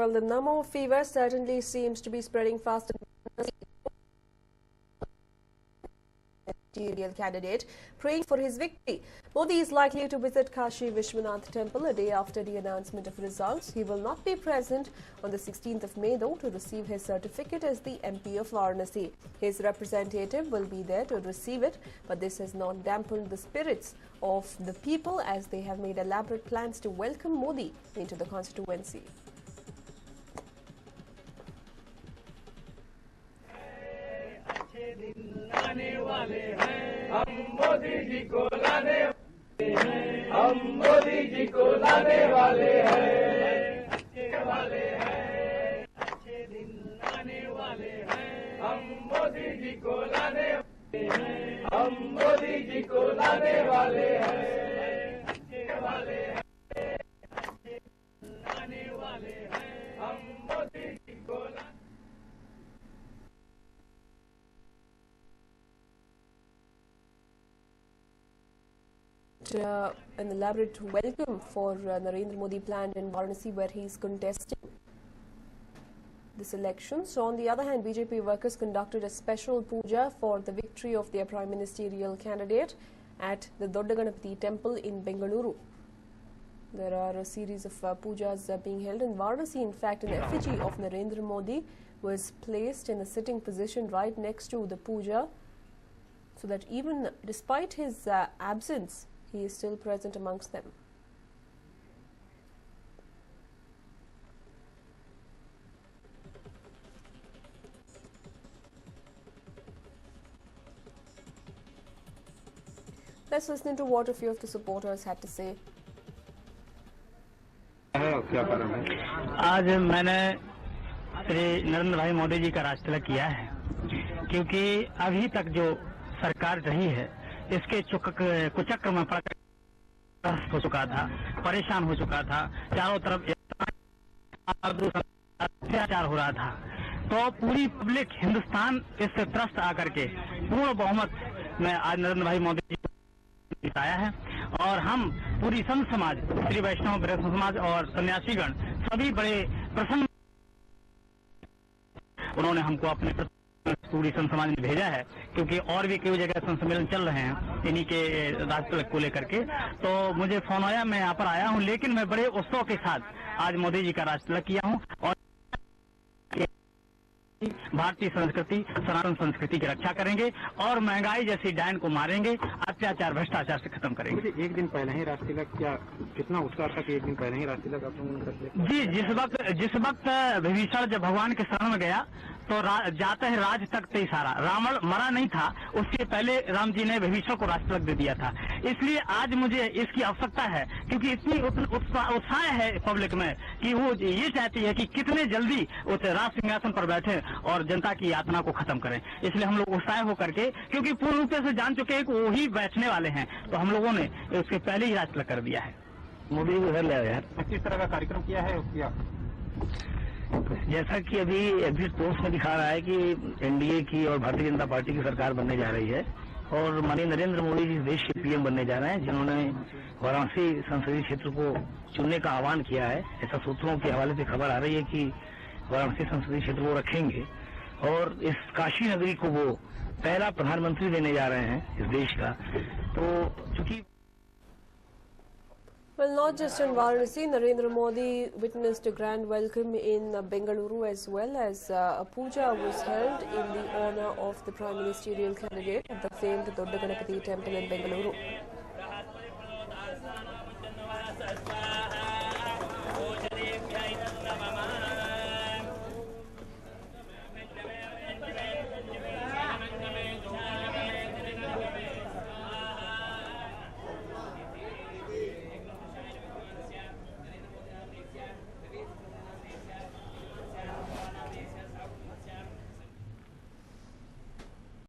Well, the Namo fever certainly seems to be spreading faster. Candidate praying for his victory. Modi is likely to visit Kashi Vishwanath Temple a day after the announcement of results. He will not be present on the 16th of May, though, to receive his certificate as the MP of Varanasi. His representative will be there to receive it, but this has not dampened the spirits of the people as they have made elaborate plans to welcome Modi into the constituency. हम मोदी जी को लाने वाले हैं अच्छे दिन आने वाले हैं हम मोदी जी को लाने वाले हैं हम मोदी जी को लाने वाले हैं अच्छे दिन आने वाले हैं हम मोदी जी को an elaborate welcome for Narendra Modi planned in Varanasi, where he is contesting this election. So on the other hand, BJP workers conducted a special puja for the victory of their prime ministerial candidate at the Dodda Ganapati temple in Bengaluru. There are a series of pujas being held in Varanasi. In fact, an effigy of Narendra Modi was placed in a sitting position right next to the puja, so that even despite his absence, he is still present amongst them. Let's listen to what a few of the supporters had to say. आज मैंने श्री नरेंद्र भाई मोदी जी का राजतिलक किया है, क्योंकि अभी तक जो सरकार रही है इसके कुचक्र में पड़कर हो चुका था, परेशान हो चुका था, चारों तरफ अत्याचार हो रहा था। तो पूरी पब्लिक हिंदुस्तान इससे त्रस्त आकर के पूर्ण बहुमत में आज नरेंद्र भाई मोदी जी को जिताया है। और हम पूरी संत समाज, श्री वैष्णव ब्रह्म समाज और सन्यासीगण सभी बड़े प्रसन्न, उन्होंने हमको अपने पूरी संत समाज ने भेजा है, क्योंकि और भी कई जगह संत सम्मेलन चल रहे हैं इन्हीं के राजतिलक को लेकर के। तो मुझे फोन आया, मैं यहाँ पर आया हूँ, लेकिन मैं बड़े उत्सव के साथ आज मोदी जी का राजतिलक किया हूँ और भारतीय संस्कृति, सनातन संस्कृति की रक्षा करेंगे और महंगाई जैसी डायन को मारेंगे, अत्याचार भ्रष्टाचार से खत्म करेंगे। एक दिन पहले ही राजतिलक, क्या कितना उत्साह था कि एक दिन पहले ही राजतिलक आप लोगों ने कर दिया? जी, जिस वक्त विभीषण जब भगवान के शरण में गया तो जाते हैं राज तक ते सारा, रावण मरा नहीं था, उसके पहले राम जी ने विभीषण को राजतिलक दे दिया था। इसलिए आज मुझे इसकी आवश्यकता है, क्योंकि इतनी उत्साह है पब्लिक में कि वो ये चाहती है कि कितने जल्दी उस राज सिंहासन पर बैठे और जनता की यातना को खत्म करें। इसलिए हम लोग उत्साह होकर के, क्योंकि पूर्ण रूप से जान चुके हैं कि वो ही बैठने वाले हैं, तो हम लोगों ने उसके पहले ही राजतिलक कर दिया है। मोदी को घर ले आया यार, किस तरह का कार्यक्रम किया है उसकी? जैसा कि अभी एग्जिट पोल्स में दिखा रहा है कि एनडीए की और भारतीय जनता पार्टी की सरकार बनने जा रही है और माननीय नरेंद्र मोदी जी देश के पीएम बनने जा रहे हैं, जिन्होंने वाराणसी संसदीय क्षेत्र को चुनने का आह्वान किया है। ऐसा सूत्रों के हवाले से खबर आ रही है कि वाराणसी संसदीय क्षेत्र वो रखेंगे और इस काशी नगरी को वो पहला प्रधानमंत्री देने जा रहे हैं इस देश का। तो चूंकि Well, not just in Varanasi, Narendra Modi witnessed a grand welcome in Bengaluru as well, as a puja was held in the honor of the prime ministerial candidate at the famed Dodda Ganapati temple in Bengaluru.